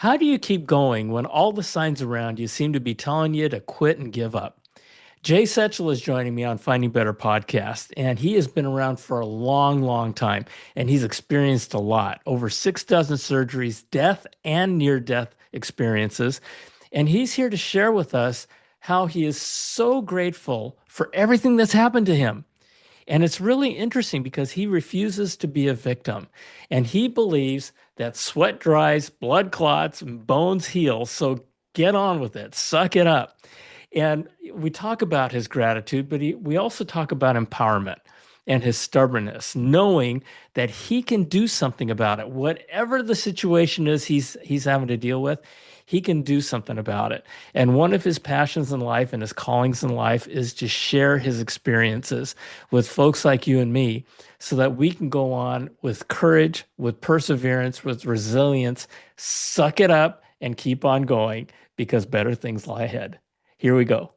How do you keep going when all the signs around you seem to be telling you to quit and give up? Jay Setchell is joining me on Finding Better podcast, and he has been around for a long, long time, and he's experienced a lot, over 6 dozen surgeries, death and near-death experiences, and he's here to share with us how he is so grateful for everything that's happened to him. And it's really interesting because he refuses to be a victim. And he believes that sweat dries, blood clots, and bones heal. So get on with it, suck it up. And we talk about his gratitude, but we also talk about empowerment and his stubbornness, knowing that he can do something about it. Whatever the situation is he's having to deal with, he can do something about it. And one of his passions in life and his callings in life is to share his experiences with folks like you and me so that we can go on with courage, with perseverance, with resilience, suck it up and keep on going because better things lie ahead. Here we go.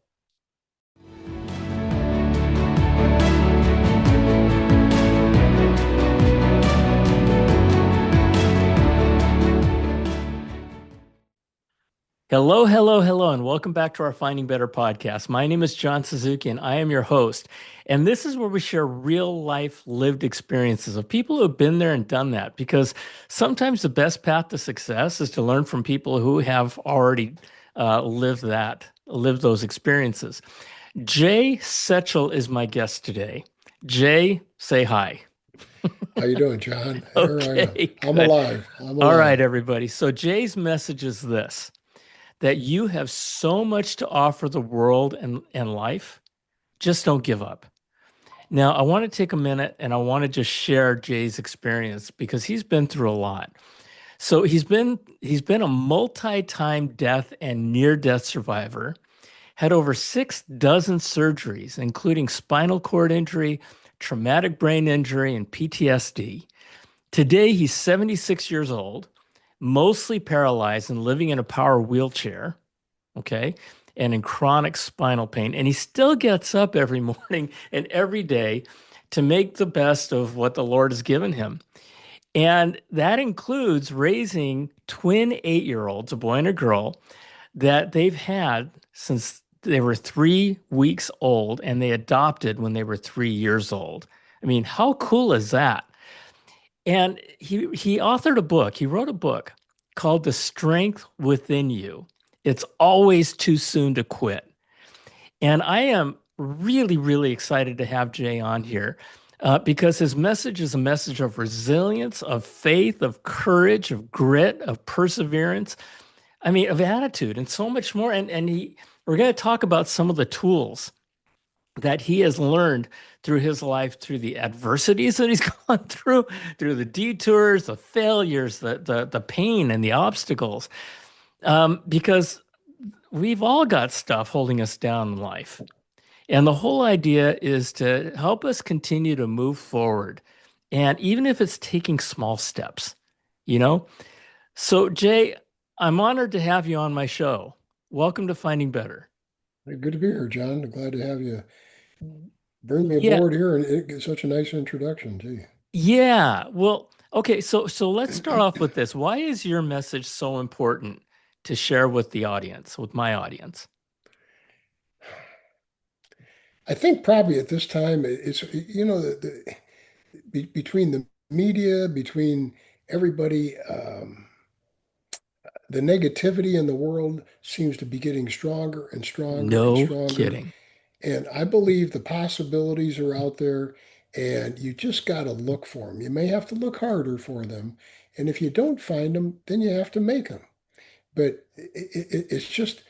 Hello, hello, hello, and welcome back to our Finding Better podcast. My name is John Suzuki, and I am your host. And this is where we share real life lived experiences of people who have been there and done that. Because sometimes the best path to success is to learn from people who have already lived those experiences. Jay Setchell is my guest today. Jay, say hi. How you doing, John? Here I am. Okay, I'm good. alive. I'm All right, alive. everybody. So Jay's message is this: that you have so much to offer the world and life. Just don't give up. Now, I want to take a minute and I want to just share Jay's experience because he's been through a lot. So he's been a multi-time death and near-death survivor, had over 6 dozen surgeries, including spinal cord injury, traumatic brain injury, and PTSD. Today, he's 76 years old, mostly paralyzed and living in a power wheelchair, okay, and in chronic spinal pain. And he still gets up every morning and every day to make the best of what the Lord has given him. And that includes raising twin 8-year-olds, a boy and a girl, that they've had since they were 3 weeks old and they adopted when they were 3 years old. I mean, how cool is that? And he authored a book. He wrote a book called The Strength Within You. It's always too soon to quit. And I am really, really excited to have Jay on here because his message is a message of resilience, of faith, of courage, of grit, of perseverance. I mean, of attitude and so much more. We're going to talk about some of the tools that he has learned through his life, through the adversities that he's gone through the detours, the failures, the pain, and the obstacles. Because we've all got stuff holding us down in life. And the whole idea is to help us continue to move forward. And even if it's taking small steps, you know? So, Jay, I'm honored to have you on my show. Welcome to Finding Better. Good to be here, John. Glad to have you bring me Yeah, aboard here and it get such a nice introduction, gee. yeah. Well, okay, so let's start off with this. Why is your message so important to share with the audience, with my audience? I think probably at this time it's between the media, between everybody, the negativity in the world seems to be getting stronger and stronger and No stronger. kidding. And I believe the possibilities are out there, and you just got to look for them. You may have to look harder for them. And if you don't find them, then you have to make them. But it's just,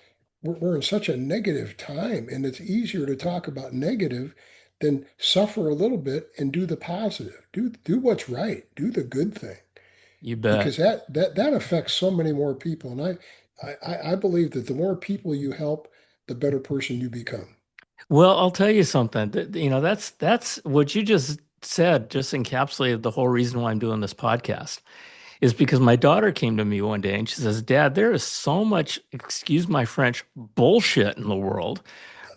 we're in such a negative time, and it's easier to talk about negative than suffer a little bit and do the positive. Do what's right. Do the good thing You because bet. that affects so many more people. And I believe that the more people you help, the better person you become. Well, I'll tell you something. That's what you just said, just encapsulated the whole reason why I'm doing this podcast. Is because my daughter came to me one day and she says, Dad, there is so much, excuse my French, bullshit in the world,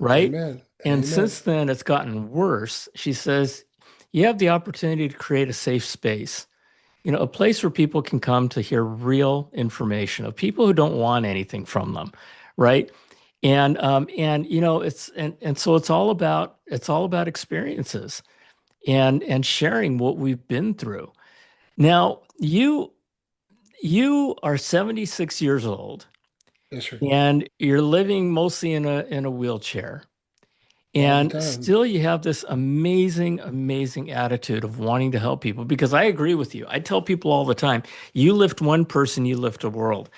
right? Amen. And Amen. since then, it's gotten worse. She says, you have the opportunity to create a safe space. a place where people can come to hear real information of people who don't want anything from them, right? And and so it's all about experiences and sharing what we've been through. Now, you are 76 years old Yes, sir. and you're living mostly in a wheelchair. All the And time. still you have this amazing, amazing attitude of wanting to help people because I agree with you. I tell people all the time, you lift one person, you lift a world.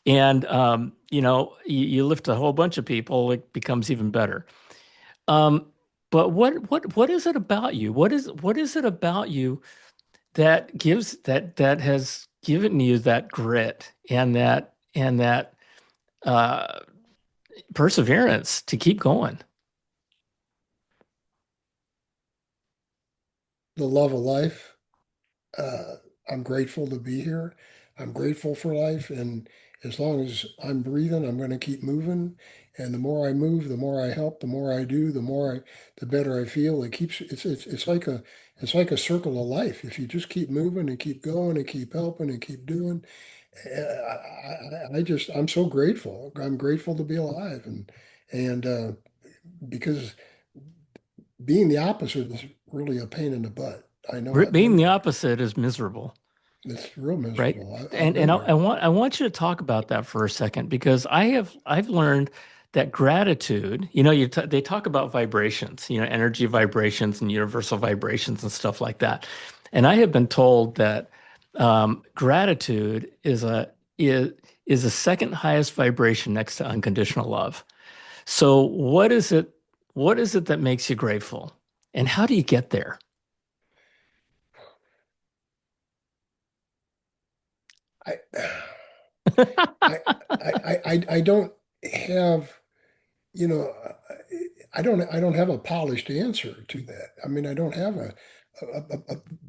And you lift a whole bunch of people, it becomes even better. Um, but what is it about you? What is it about you that has given you that grit and that uh, perseverance to keep going? The love of life. Uh, I'm grateful to be here. I'm grateful for life. And as long as I'm breathing, I'm going to keep moving. And the more I move, the more I help, the more I do, the better I feel. It's like a circle of life. If you just keep moving and keep going and keep helping and keep doing, I'm so grateful. I'm grateful to be alive. And because being the opposite is really a pain in the butt. I know I've Being been the there. opposite is miserable. It's real Right. miserable. I've And been I there. want you to talk about that for a second because I've learned that gratitude, they talk about vibrations, energy vibrations and universal vibrations and stuff like that. And I have been told that gratitude is a second highest vibration next to unconditional love. So what is it that makes you grateful? And how do you get there? I, I, I don't have, you know, I don't have a polished answer to that. I mean, I don't have a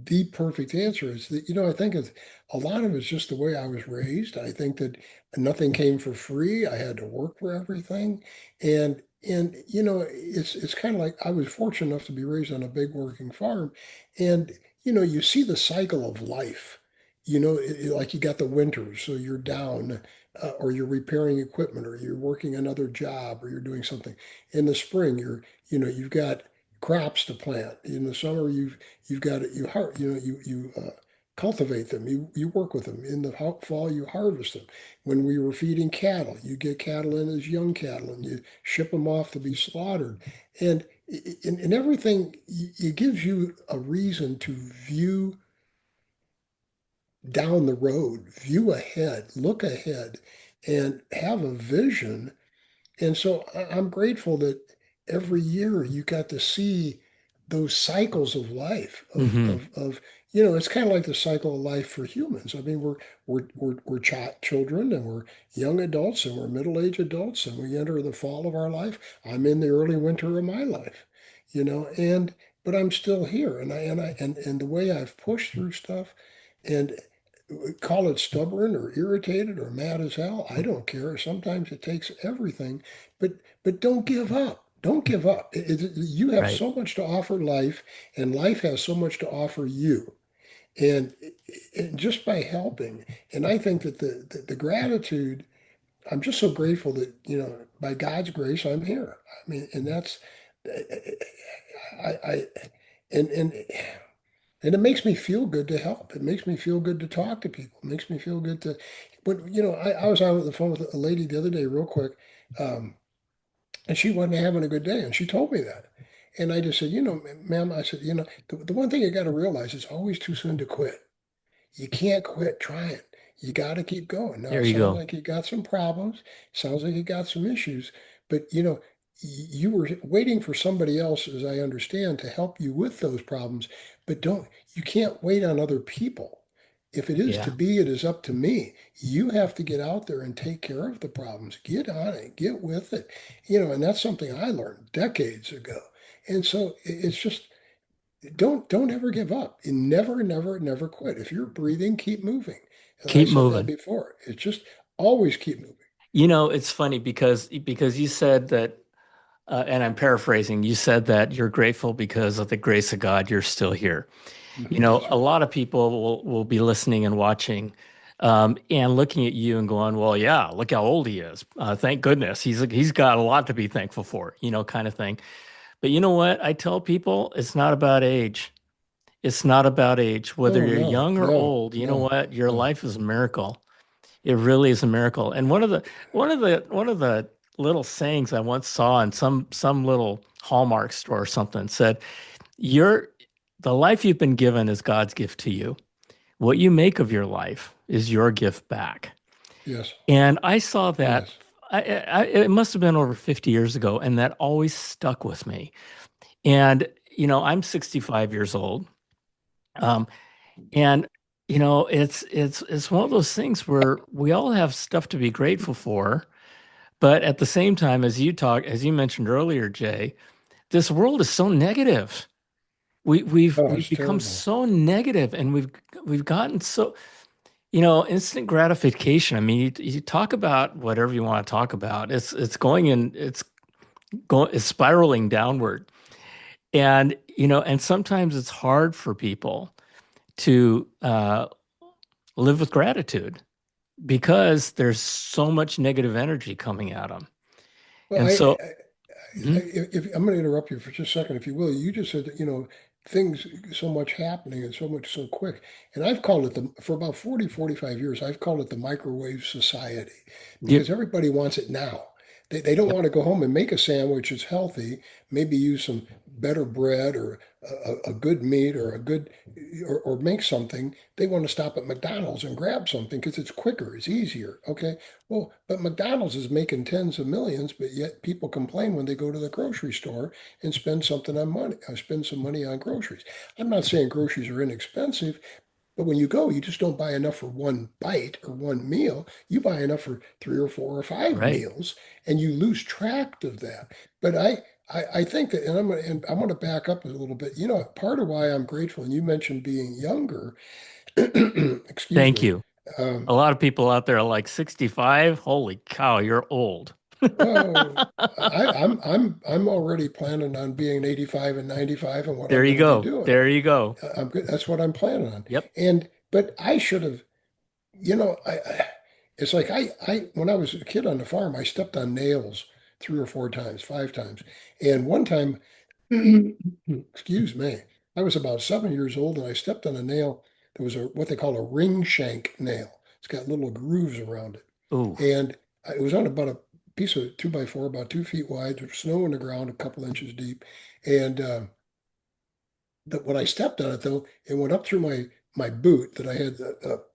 the perfect answer. It's that, I think a lot of it's just the way I was raised. I think that nothing came for free. I had to work for everything. And it's kind of like I was fortunate enough to be raised on a big working farm. And, you see the cycle of life. Like you got the winters, so you're down, or you're repairing equipment, or you're working another job, or you're doing something. In the spring, you've got crops to plant. In the summer, you've got you har you cultivate them. You work with them. In the fall, you harvest them. When we were feeding cattle, you get cattle in as young cattle, and you ship them off to be slaughtered. And in everything, it gives you a reason to view down the road, view ahead, look ahead, and have a vision. And so I'm grateful that every year you got to see those cycles of life Hmm. it's kind of like the cycle of life for humans. I mean, we're children, and we're young adults, and we're middle-aged adults, and we enter the fall of our life. I'm in the early winter of my life, and but I'm still here, and the way I've pushed through stuff, and call it stubborn or irritated or mad as hell. I don't care. Sometimes it takes everything, but don't give up. Don't give up. You have Right. so much to offer life, and life has so much to offer you. And, and just by helping, and I think that the gratitude, I'm just so grateful that, by God's grace, I'm here. I mean, and that's, I and and it makes me feel good to help. It makes me feel good to talk to people. It makes me feel good to, but I was on the phone with a lady the other day, real quick, um, and she wasn't having a good day, and she told me that. And I just said, ma'am, I said, the one thing you got to realize is always too soon to quit. You can't quit trying. You got to keep going. Now, There it you sounds go. like you got some problems. Sounds like you got some issues, but you were waiting for somebody else, as I understand, to help you with those problems. But you can't wait on other people. If it is to Yeah. be, it is up to me. You have to get out there and take care of the problems. Get on it, get with it. And that's something I learned decades ago. And so it's just don't ever give up. And never, never, never quit. If you're breathing, keep moving. And I Keep said that moving. before. It's just always keep moving. It's funny because you said that And I'm paraphrasing. You said that you're grateful because of the grace of God, you're still here. You know, That's a right. lot of people will be listening and watching, and looking at you and going, "Well, yeah, look how old he is. Thank goodness he's got a lot to be thankful for," kind of thing. But you know what? I tell people it's not about age. It's not about age. Whether Oh, you're no, young or no, old, you know no, what? Your no. life is a miracle. It really is a miracle. And one of the little sayings I once saw in some little Hallmark store or something said, "Your the life you've been given is God's gift to you. What you make of your life is your gift back." Yes, And I saw that. yes. It must have been over 50 years ago, and that always stuck with me. And I'm 65 years old. Um, And it's one of those things where we all have stuff to be grateful for, but at the same time, as you mentioned earlier, Jay, this world is so negative. Oh, We've it's become terrible. so negative, and we've gotten so, instant gratification. I mean, you talk about whatever you want to talk about. It's spiraling downward. And sometimes it's hard for people to live with gratitude, because there's so much negative energy coming at them. Well, And so, Mhm. if I'm going to interrupt you for just a second, if you will, you just said, things so much happening and so much so quick. And I've called it for about 40, 45 years, I've called it the microwave society Yep, because everybody wants it now. They don't yep, want to go home and make a sandwich that's healthy, maybe use some better bread or a good meat or or make something. They want to stop at McDonald's and grab something because it's quicker, it's easier. Okay. Well, but McDonald's is making tens of millions, but yet people complain when they go to the grocery store and spend some money on groceries. I'm not saying groceries are inexpensive, but when you go, you just don't buy enough for one bite or one meal. You buy enough for three or four or five right. meals, and you lose track of that. But I think that, and I want to back up a little bit. Part of why I'm grateful, and you mentioned being younger. Excuse Thank me. you. A Um, lot of people out there are like 65. Holy cow, you're old. Oh, I'm already planning on being 85 and 95 and what There I'm you going to be go. doing. There you go. I'm good. That's what I'm planning on. Yep. But I should have, it's like when I was a kid on the farm, I stepped on nails three or four times, five times. And one time, excuse me, I was about 7 years old and I stepped on a nail that was what they call a ring shank nail. It's got little grooves around it. Ooh, And it was on about a piece of 2x4, about 2 feet wide. There's snow on the ground, a couple inches deep. And when I stepped on it, though, it went up through my boot that I had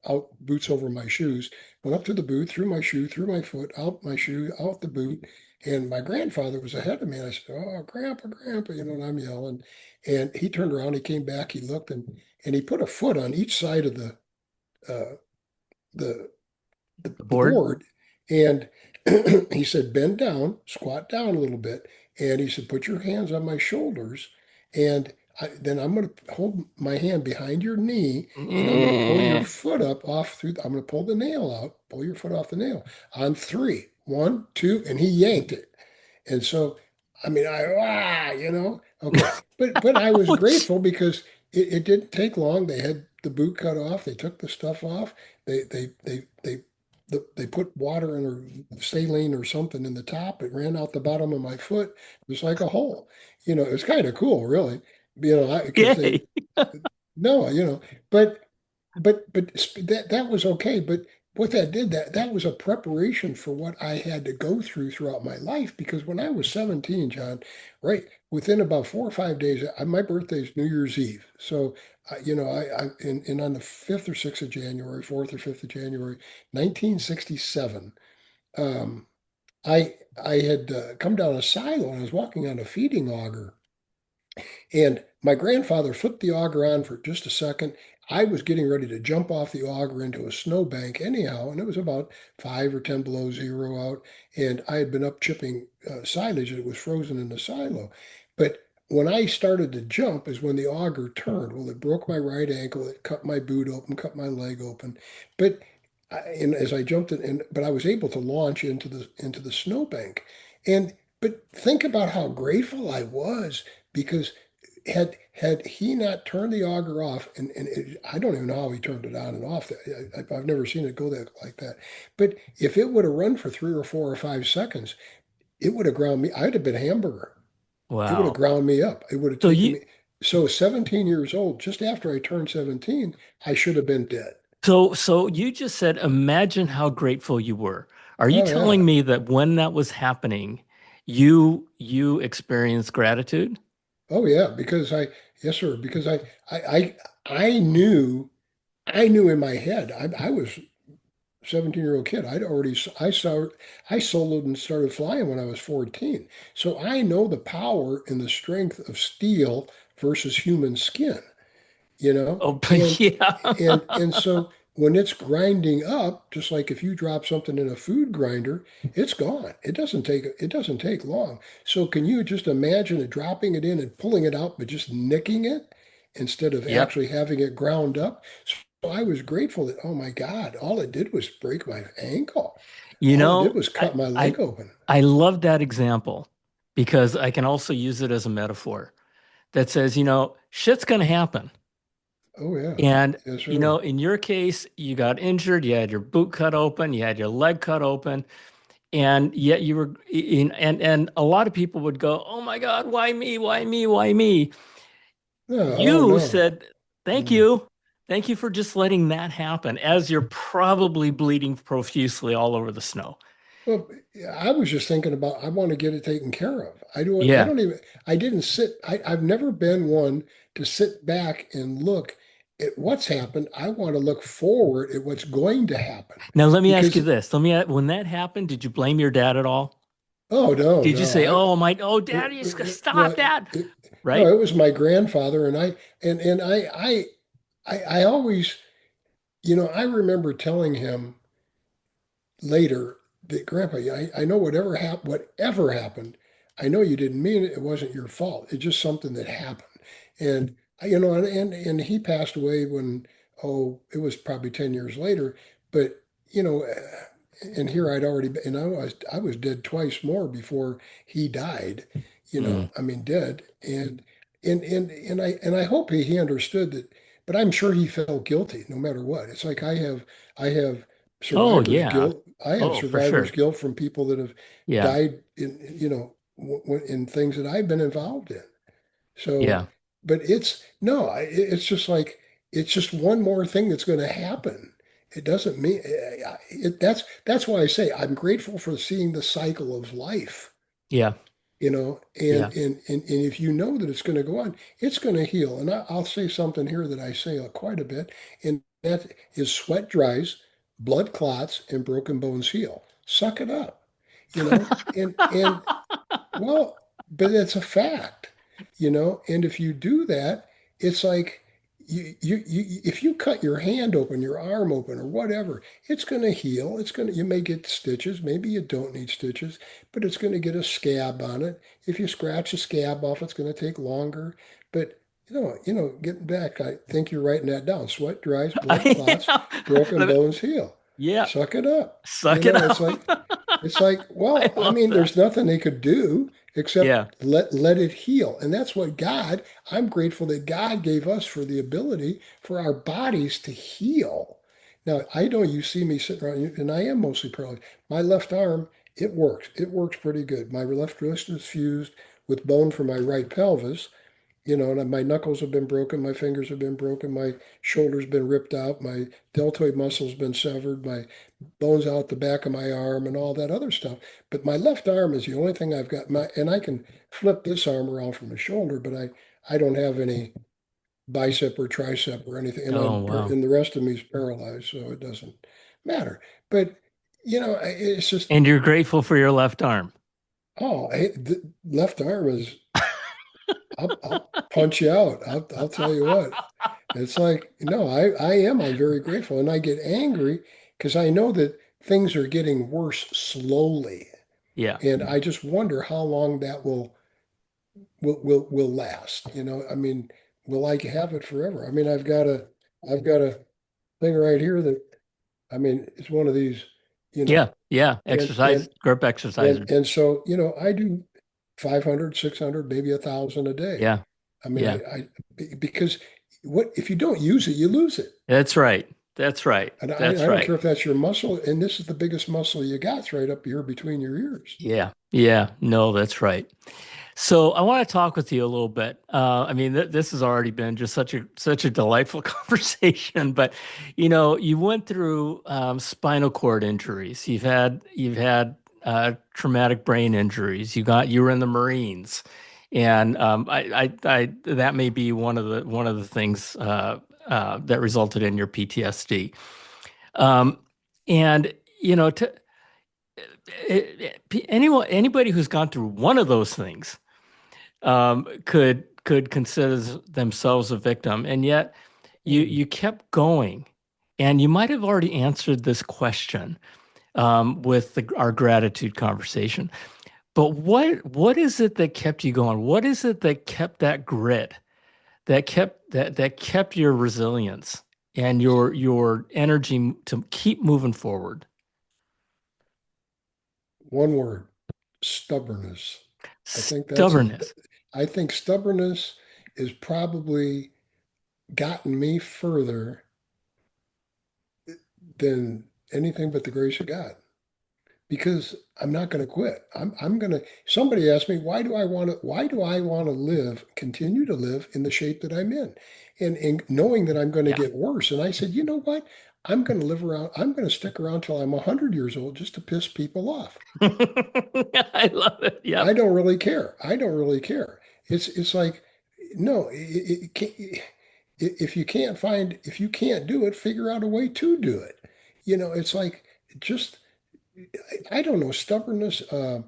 out boots over my shoes. Went up through the boot, through my shoe, through my foot, out my shoe, out the boot. And my grandfather was ahead of me. And I said, "Oh, Grandpa, Grandpa," and I'm yelling. And he turned around, he came back, he looked, and he put a foot on each side of uh, the the the board. board, and he said, "Bend down, squat down a little bit," and he said, "Put your hands on my shoulders, and then I'm going to hold my hand behind your knee, and I'm going to pull your Mm. foot up off through. I'm going to pull the nail out, pull your foot off the nail on three, one, two," and he yanked it. And so, I mean, okay. But I was Ouch. grateful because it didn't take long. They had the boot cut off. They took the stuff off. They put water in or saline or something in the top. It ran out the bottom of my foot. It was like a hole. It was kind of cool, really. Because they Yay. no, but that was okay. But what that did, that was a preparation for what I had to go through throughout my life. Because when I was 17, John, right, within about 4 or 5 days, my birthday is New Year's Eve. So, and on the 5th or 6th of January, 4th or 5th of January, 1967, um, I had come down a silo and I was walking on a feeding auger, and my grandfather flipped the auger on for just a second. I was getting ready to jump off the auger into a snowbank anyhow, and it was about 5 or 10 below zero out. And I had been up chipping silage and it was frozen in the silo. But when I started to jump is when the auger turned. Well, it broke my right ankle, it cut my boot open, cut my leg open. But and as I jumped in, but I was able to launch into the snowbank. And but think about how grateful I was because had he not turned the auger off, and I don't even know how he turned it on and off. I've never seen it go that like that. But if it would have run for 3 or 4 or 5 seconds, it would have ground me. I'd have been a hamburger. It would have Wow. ground me up. It would have So taken you me. So 17 years old, just after I turned 17, I should have been dead. so you just said imagine how grateful you were. Are you Oh telling yeah. me that when that was happening, you experienced gratitude? Oh yeah. Because yes, sir. Because I, I knew, I knew in my head, I was 17-year-old kid. I soloed and started flying when I was 14. So I know the power and the strength of steel versus human skin, you know? Oh, but And yeah. and so when it's grinding up, just like if you drop something in a food grinder, it's gone. It doesn't take long. So can you just imagine it dropping it in and pulling it out, but just nicking it instead of Yep. actually having it ground up? So I was grateful that, oh my God, all it did was break my ankle. You All it did know, was cut my I leg open. I love that example because I can also use it as a metaphor that says, shit's gonna happen. Oh yeah. And, Yes, sir. in your case, you got injured, you had your boot cut open, you had your leg cut open, and yet you were in, and a lot of people would go, "Oh my God, why me? Why me? Why me?" No, oh You no. said, "Thank Mm. you. Thank you for just letting that happen as you're probably bleeding profusely all over the snow." Well, I was just thinking about I want to get it taken care of. I Yeah. don't even I didn't sit I've never been one to sit back and look at what's happened. I want to look forward at what's going to happen. Now let me ask you Because this. When that happened, did you blame your dad at all? oh no, Did you no, say, "Oh my, oh it, daddy, no, stop that." no, Right? it was my grandfather and I always, I remember telling him later that Grandpa, I know whatever happened, I know you didn't mean it. It wasn't your fault. It's just something that happened. And and he passed away when, oh, it was probably 10 years later. But you know, and here I'd already been, and I was dead twice more before he died. Mm. I mean, dead. And I hope he understood that. But I'm sure he felt guilty no matter what. It's like I have Oh survivor's yeah. guilt. I have Oh, for survivor's sure. guilt from people that have Yeah. died in things that I've been involved in. So, Yeah. but it's no, it's just like it's just one more thing that's going to happen. It doesn't mean that's why I say I'm grateful for seeing the cycle of life, Yeah. and Yeah. and if you know that it's going to go on, it's going to heal. And I'll say something here that I say quite a bit, and that is sweat dries, blood clots, and broken bones heal. Suck it up, and well, but it's a fact, and if you do that, it's like if you cut your hand open, your arm open, or whatever, it's going to heal. You may get stitches, maybe you don't need stitches, but it's going to get a scab on it. If you scratch a scab off, it's going to take longer. But getting back, I think you're writing that down. Sweat dries, blood I clots, broken am. bones heal. Yeah. Suck it up. Suck it It's up. like, I well, I love mean, that. there's nothing they could do except Yeah. let it heal. And that's what I'm grateful that God gave us for the ability for our bodies to heal. Now, I know you see me sitting around, and I am mostly paralyzed. My left arm, it works. It works pretty good. My left wrist is fused with bone from my right pelvis, and my knuckles have been broken, my fingers have been broken, my shoulder's been ripped out, my deltoid muscle's been severed, my bones out the back of my arm and all that other stuff. But my left arm is the only thing I've got. And I can flip this arm around from the shoulder, but I don't have any bicep or tricep or anything, Oh, wow. and the rest of me is paralyzed, so it doesn't matter. But it's just And you're grateful for your left arm. the left arm is. I'll punch you out. I'll tell you what. It's like, no, I am. I'm very grateful. And I get angry because I know that things are getting worse slowly. Yeah. And I just wonder how long that will last. I mean, will I have it forever? I mean, I've got a thing right here that, I mean, it's one of these, you know, Yeah. Yeah. and Exercise, and group and exercises. and so, I do. 500, 600, maybe 1,000 a day. Yeah. I mean, Yeah. because what if you don't use it, you lose it. That's right. That's right. And That's I don't right. care if that's your muscle, and this is the biggest muscle you got, it's right up here between your ears. Yeah. Yeah. No, that's right. So I want to talk with you a little bit. I mean, this has already been just such a delightful conversation. But you went through spinal cord injuries. You've had traumatic brain injuries. You were in the Marines, and I that may be one of the things that resulted in your PTSD. Um, and you know, to anybody who's gone through one of those things could consider themselves a victim, and yet you Mm. kept going, and you might have already answered this question with our gratitude conversation. But what is it that kept you going? What is it that kept that grit, that kept your resilience and your energy to keep moving forward? One word, stubbornness. I think that's a, Stubbornness. I think stubbornness is probably gotten me further than anything but the grace of God. Because I'm not going to quit. I'm going to, somebody asked me, why do I want to live, continue to live in the shape that I'm in? And knowing that I'm going to Yeah. get worse. And I said, you know what? I'm going to stick around till I'm 100 years old just to piss people off. I love it. I Yep. don't really care. I don't really care. It's like, no, if you can't do it, figure out a way to do it. It's like, just I don't know, stubbornness, um,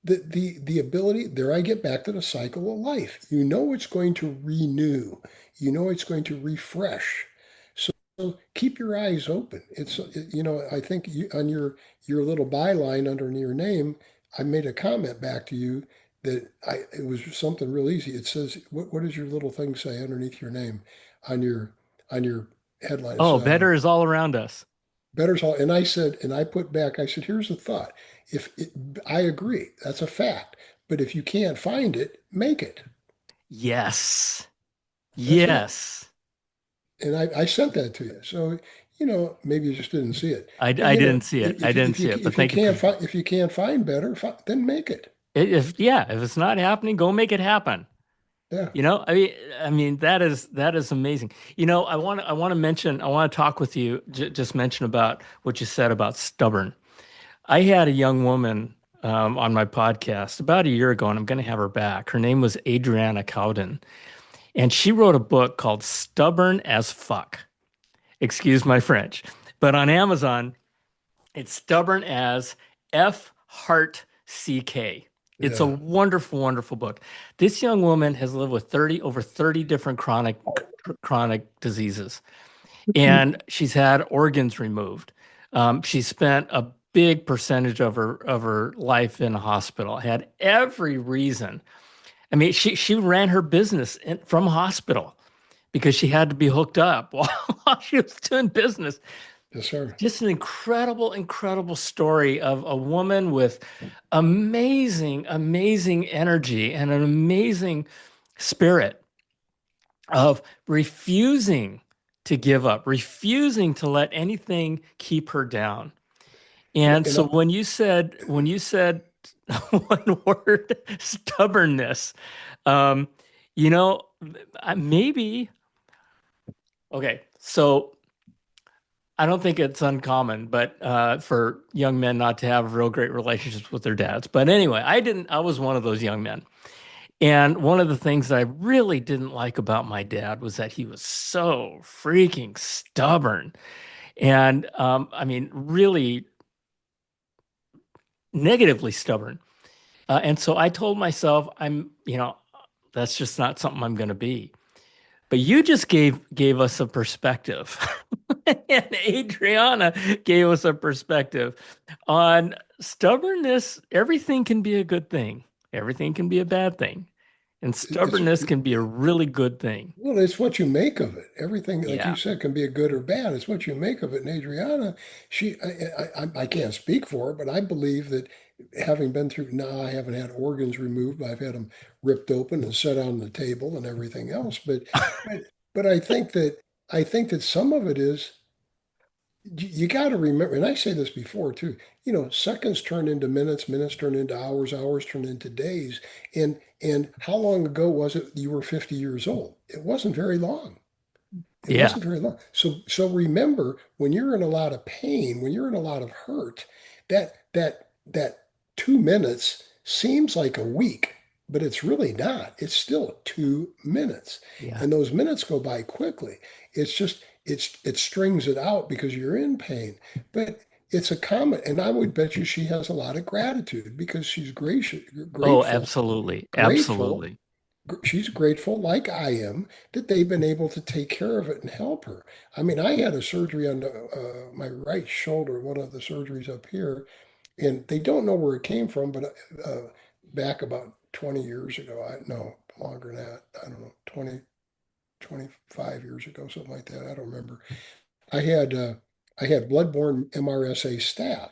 the ability, there I get back to the cycle of life. You know it's going to renew, you know it's going to refresh. So keep your eyes open. I think on your little byline under your name, I made a comment back to you that it was something real easy. It says, what does your little thing say underneath your name on your headline? It's Oh, better is all around us. Better's all, and I said, and I put back, I said, here's the thought. If it, I agree, that's a fact. But if you can't find it, make it. Yes. That's it. Yes. And I sent that to you. So, maybe you just didn't see it. But I didn't see it. I didn't see it, but thank you for if you can't find better, then make it. if it's not happening, go make it happen. Yeah, I mean that is amazing. I want to talk with you, just mention about what you said about stubborn. I had a young woman on my podcast about a year ago, and I'm going to have her back. Her name was Adriana Cowden, and she wrote a book called Stubborn as Fuck. Excuse my French. But on Amazon, it's Stubborn as F Heart CK. It's a yeah. wonderful, wonderful book. This young woman has lived with over 30 different chronic diseases, and she's had organs removed. She spent a big percentage of her life in a hospital. Had every reason. I mean, she ran her business from a hospital because she had to be hooked up while she was doing business. Yes, sir. Just an incredible, incredible story of a woman with amazing, amazing energy and an amazing spirit of refusing to give up, refusing to let anything keep her down. And, And and so when you said one word, stubbornness, um, you know, maybe okay. So I don't think it's uncommon, but for young men not to have real great relationships with their dads. But anyway, I didn't. I was one of those young men, and one of the things that I really didn't like about my dad was that he was so freaking stubborn, and I mean, really negatively stubborn. And so I told myself, that's just not something I'm going to be. But you just gave us a perspective. And Adriana gave us a perspective on stubbornness. Everything can be a good thing. Everything can be a bad thing. And It's stubbornness can be a really good thing. Well, it's what you make of it. Everything, like you Yeah. said, can be a good or bad. It's what you make of it. And Adriana, I can't speak for her, but I believe that having been through, now I haven't had organs removed, but I've had them ripped open and set on the table and everything else. But, but I think that some of it is you got to remember, and I say this before too, seconds turn into minutes, minutes turn into hours, hours turn into days. And how long ago was it you were 50 years old? It wasn't very long. It Yeah. wasn't very long. So remember, when you're in a lot of pain, when you're in a lot of hurt, that 2 minutes seems like a week, but it's really not. It's still 2 minutes. Yeah. And those minutes go by quickly. It's just it strings it out because you're in pain. But it's a common, and I would bet you she has a lot of gratitude because she's gracious, Oh, grateful, absolutely. grateful Absolutely. she's grateful, like I am, that they've been able to take care of it and help her. I mean, I had a surgery on my right shoulder, one of the surgeries up here, and they don't know where it came from, but back about 20 years ago, no, longer than that, I don't know, 25 years ago, something like that, I don't remember. I had uh, I had bloodborne MRSA staph,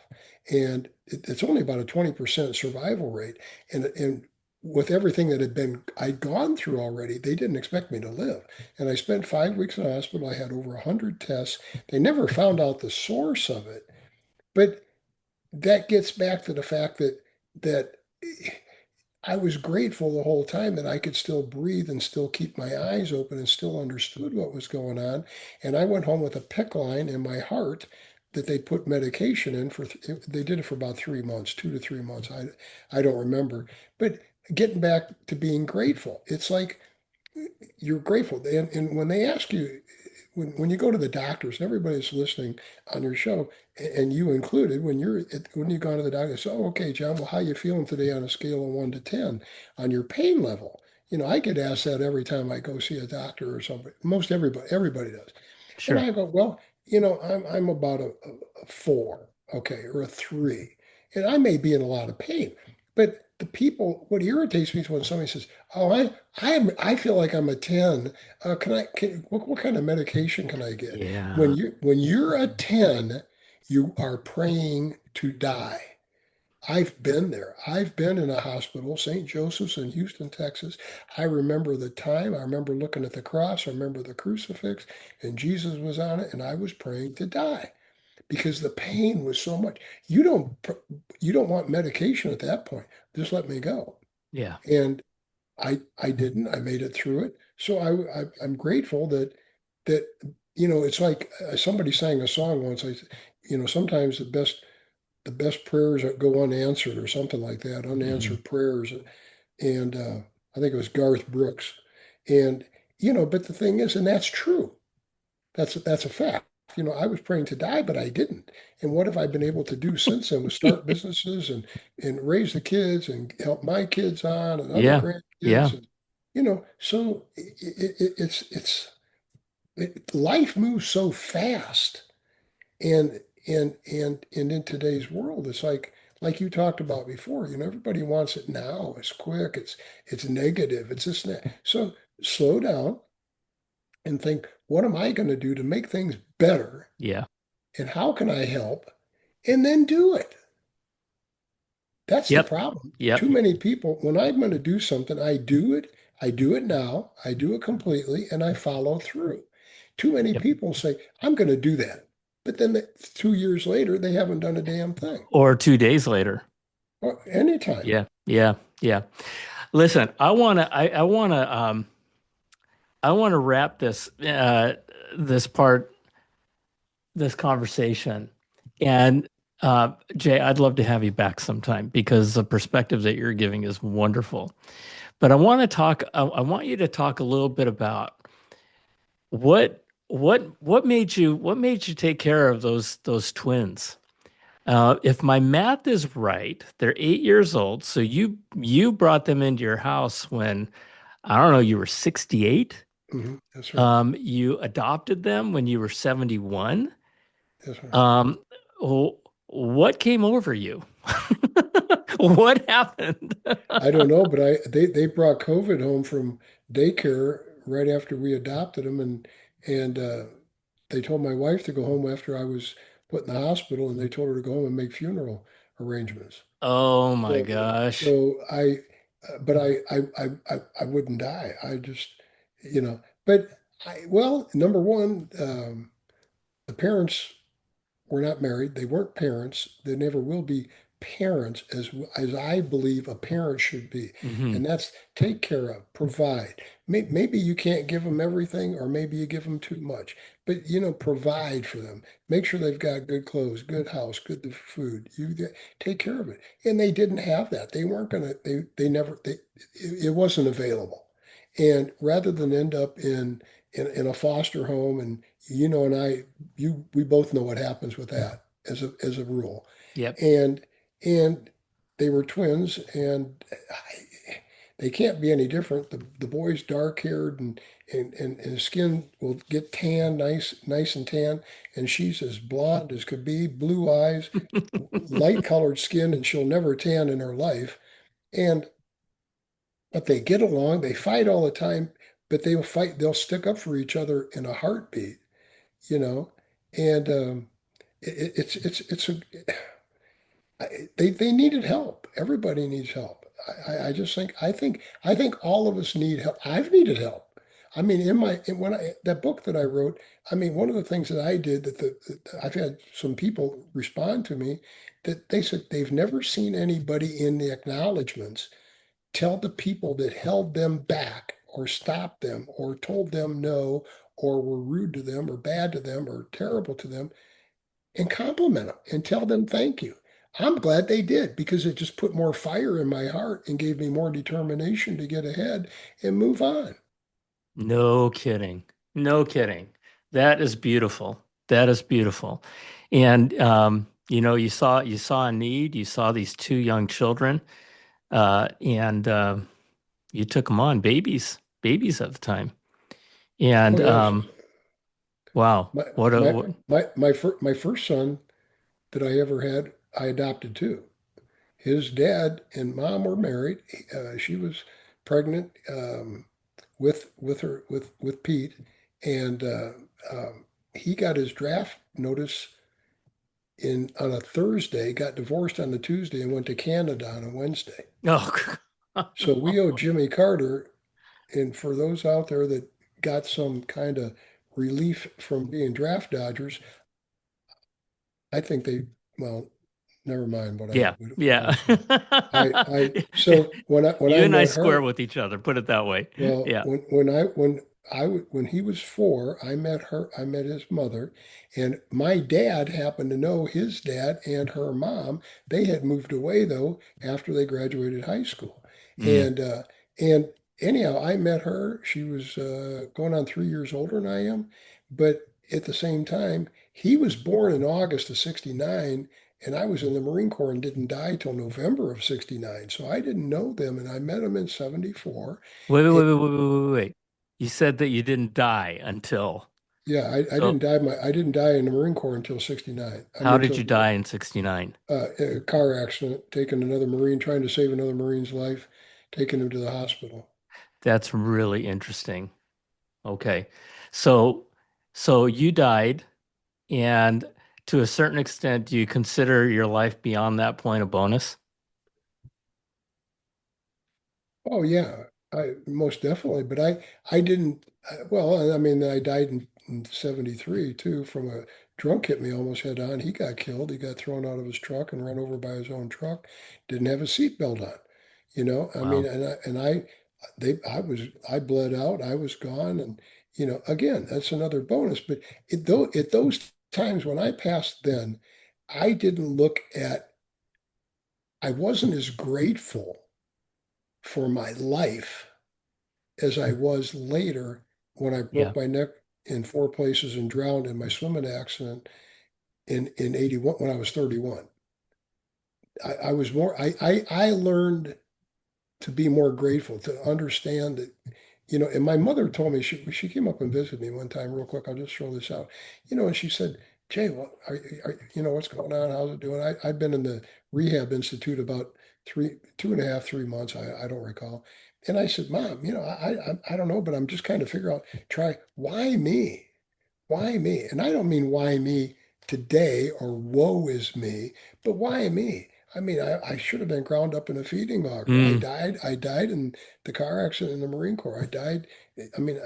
and it's only about a 20% survival rate. And with everything that I'd gone through already, they didn't expect me to live. And I spent 5 weeks in the hospital. I had over 100 tests. They never found out the source of it, but that gets back to the fact that I was grateful the whole time that I could still breathe and still keep my eyes open and still understood what was going on. And I went home with a PICC line in my heart that they put medication in for, they did it for about 3 months, 2 to 3 months. I don't remember. But getting back to being grateful, it's like you're grateful. And when they ask you, when you go to the doctors and everybody's listening on your show, and you included, when you go to the doctor, say, "Oh, okay, John, well, how you feeling today on a scale of 1 to 10 on your pain level?" I get asked that every time I go see a doctor or something. Most everybody does. And Sure. I go, well, I'm about a 4, okay, or a 3. And I may be in a lot of pain. But what irritates me is when somebody says, "Oh, I feel like I'm a 10. What kind of medication can I get?" Yeah. When you're a 10, you are praying to die. I've been there. I've been in a hospital, St. Joseph's in Houston, Texas. I remember the time. I remember looking at the cross. I remember the crucifix, and Jesus was on it, and I was praying to die because the pain was so much. You don't want medication at that point. Just let me go. Yeah. And I didn't. I made it through it. So I'm grateful that it's like somebody sang a song once. Sometimes the best prayers that go unanswered or something like that, Hmm. unanswered prayers. And I think it was Garth Brooks. And, but the thing is, and that's true. That's a fact. I was praying to die, but I didn't. And what have I been able to do since then was start businesses and raise the kids and help my kids on and other Yeah. Yeah. grandkids. And, so life moves so fast. And in today's world, it's like you talked about before, everybody wants it now. It's quick, it's negative, it's this and that. So slow down and think, what am I going to do to make things better? Yeah. And how can I help? And then do it. That's the Yep. problem. Yep. Too many people, when I'm going to do something, I do it now, I do it completely, and I follow through. Too many Yep. people say, I'm going to do that. But then 2 years later, they haven't done a damn thing. Or 2 days later. Or anytime. Yeah. Yeah. Yeah. Listen, I want to wrap this part, this conversation. And Jay, I'd love to have you back sometime because the perspective that you're giving is wonderful. But I want you to talk a little bit about what made you take care of those twins? If my math is right, they're 8 years old. So you brought them into your house when I don't know, you were 68. That's right. You adopted them when you were 71. That's right. Um, wh- what came over you? What happened? I don't know, but they brought COVID home from daycare right after we adopted him, and they told my wife to go home after I was put in the hospital, and they told her to go home and make funeral arrangements. Oh my So, gosh. but I wouldn't die. I just, but well, number one, the parents were not married. They weren't parents. They never will be parents as I believe a parent should be. Hmm. And that's take care of, provide. Maybe you can't give them everything, or maybe you give them too much, but provide for them. Make sure they've got good clothes, good house, good food. Take care of it. And they didn't have that. They weren't gonna. They never. It wasn't available. And rather than end up in a foster home, and and we both know what happens with that as a rule. Yep. And and they were twins, and they can't be any different. The boy's dark haired, and his skin will get tan, nice and tan, and she's as blonde as could be, blue eyes, light colored skin, and she'll never tan in her life. And but they get along, they fight all the time, but they'll stick up for each other in a heartbeat, you know. And it's a they needed help. Everybody needs help. I just think all of us need help. I've needed help. I mean, when I that book that I wrote, I mean, one of the things that I did that I've had some people respond to me that they said they've never seen anybody in the acknowledgments tell the people that held them back or stopped them or told them no or were rude to them or bad to them or terrible to them, and compliment them and tell them thank you. I'm glad they did, because it just put more fire in my heart and gave me more determination to get ahead and move on. No kidding. No kidding. That is beautiful. That is beautiful. And you saw a need, you saw these two young children, and you took them on, babies at the time. Oh And yes, wow, my what a my what, my first son that I ever had, I adopted too. His dad and mom were married. She was pregnant with Pete, and he got his draft notice in on a Thursday, got divorced on a Tuesday, and went to Canada on a Wednesday. oh, So we owe no. Jimmy Carter, and for those out there that got some kind of relief from being draft dodgers, I think well, never mind Yeah, what I yeah. said. So when I You and I met square her, with each other, put it that way. well, Yeah. when he was 4, I met her. I met his mother, and my dad happened to know his dad and her mom. They had moved away though after they graduated high school, Mm. and anyhow, I met her. She was going on 3 years older than I am, but at the same time, he was born in August of '69. And I was in the Marine Corps and didn't die till November of '69. So I didn't know them. And I met them in '74. Wait, wait, wait, wait, wait, wait, wait, wait. You said that you didn't die until. Yeah, So I didn't die in the Marine Corps until '69. I how mean, did until you die in 69? a car accident, taking another Marine, trying to save another Marine's life, taking him to the hospital. That's really interesting. Okay. So so you died, and to a certain extent, do you consider your life beyond that point a bonus? Oh yeah, I most definitely. But I didn't. Well, I mean, I died in '73 too from a drunk hit me almost head on. He got killed. He got thrown out of his truck and run over by his own truck. Didn't have a seatbelt on. I mean, Wow. I bled out. I was gone, and again, that's another bonus. But though at those times when I passed, then I didn't look at. I wasn't as grateful for my life as I was later when I Yeah. broke my neck in 4 places and drowned in my swimming accident in '81 when I was 31. I was more. I learned to be more grateful, to understand that, and my mother told me, she came up and visited me one time real quick. I'll just throw this out, and she said, Jay, you know what's going on? How's it doing? I've been in the rehab institute about 2.5, 3 months. I don't recall. And I said, Mom, I don't know, but I'm just kind of figuring out, try, why me? Why me? And I don't mean why me today or woe is me, but why me? I mean, I should have been ground up in a feeding auger. Mm. I died in the car accident in the Marine Corps. I died. I mean,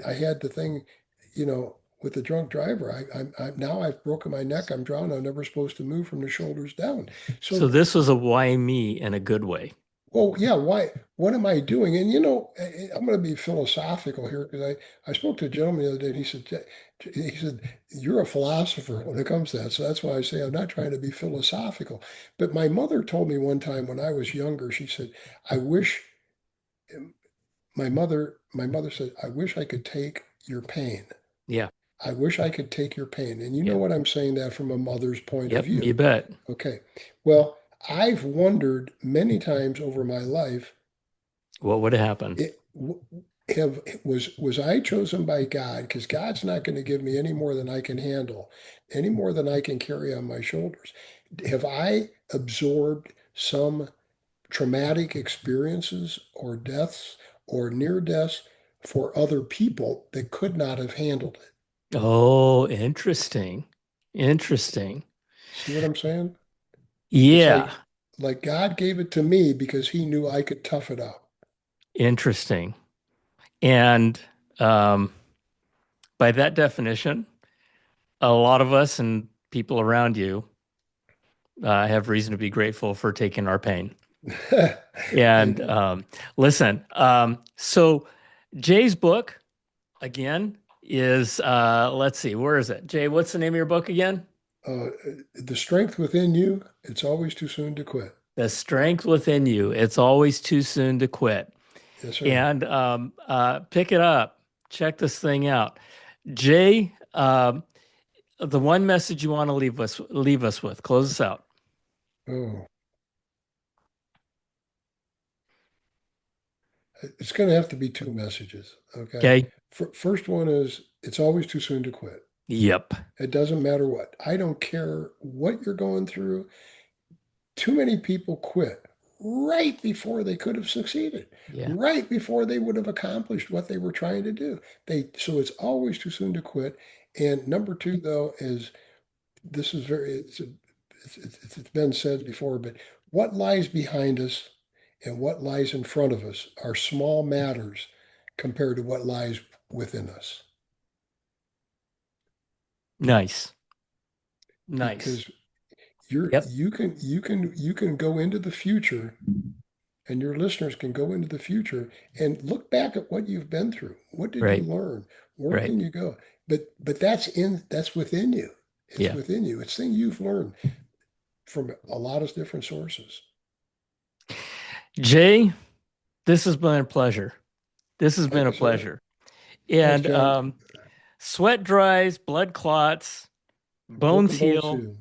I had the thing, with the drunk driver. Now I've broken my neck. I'm drowned. I'm never supposed to move from the shoulders down. So So, this was a why me in a good way. well, yeah, why? What am I doing? And I'm going to be philosophical here because I spoke to a gentleman the other day, and he said, you're a philosopher when it comes to that. So that's why I say I'm not trying to be philosophical. But my mother told me one time when I was younger, she said, I wish my mother said, I wish I could take your pain. Yeah. I wish I could take your pain. And you know Yeah. what I'm saying that from a mother's point of Yep. You view. bet. Okay. Well, I've wondered many times over my life, What would happen? it have was I chosen by God? Because God's not going to give me any more than I can handle, any more than I can carry on my shoulders. Have I absorbed some traumatic experiences or deaths or near deaths for other people that could not have handled it? Oh, interesting. Interesting. See what I'm saying? It's Yeah. like God gave it to me because he knew I could tough it out. Interesting. And um, by that definition, a lot of us and people around you have reason to be grateful for taking our pain. And Amen. listen, so Jay's book again is let's see, where is it? Jay, what's the name of your book again? Uh, the strength within you, it's always too soon to quit. The Strength Within You. It's always too soon to quit. Yes, sir. And pick it up. Check this thing out. Jay, the one message you want to leave us with. Close us out. Oh, it's going to have to be two messages. Okay. Okay. First one is it's always too soon to quit. Yep. It doesn't matter what. I don't care what you're going through. Too many people quit right before they could have succeeded, Yeah. right before they would have accomplished what they were trying to do. So it's always too soon to quit. And number two, though, is this is very it's been said before, but what lies behind us and what lies in front of us are small matters compared to what lies within us. Nice. Nice. Because you're Yep. you can go into the future, and your listeners can go into the future and look back at what you've been through. What did you Right. learn? Where Right. can you go? But that's within you. It's Yeah. within you. It's things you've learned from a lot of different sources. Jay, this has been a pleasure. This has been Thank a you, sir. pleasure. Thanks, And John. sweat dries, blood clots, bones Broken bones heal. too.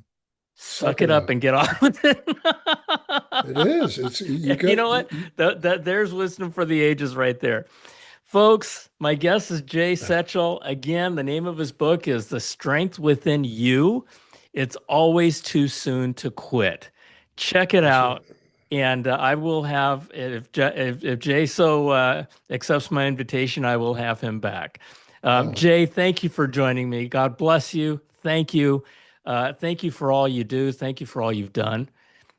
Suck Suck it it up up. and get on with it. It is. It's you You got know what? There's wisdom for the ages right there. Folks, my guest is Jay Setchell. Again, the name of his book is The Strength Within You. It's always too soon to quit. Check it that's right. out. And I will have, if Jay so accepts my invitation, I will have him back. Oh, Jay, thank you for joining me. God bless you. Thank you. Thank you for all you do. Thank you for all you've done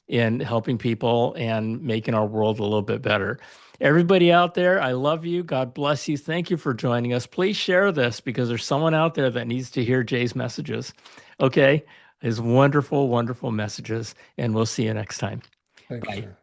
in helping people and making our world a little bit better. Everybody out there, I love you. God bless you. Thank you for joining us. Please share this because there's someone out there that needs to hear Jay's messages. Okay? His wonderful, wonderful messages. And we'll see you next time. thank you, Bye. sir.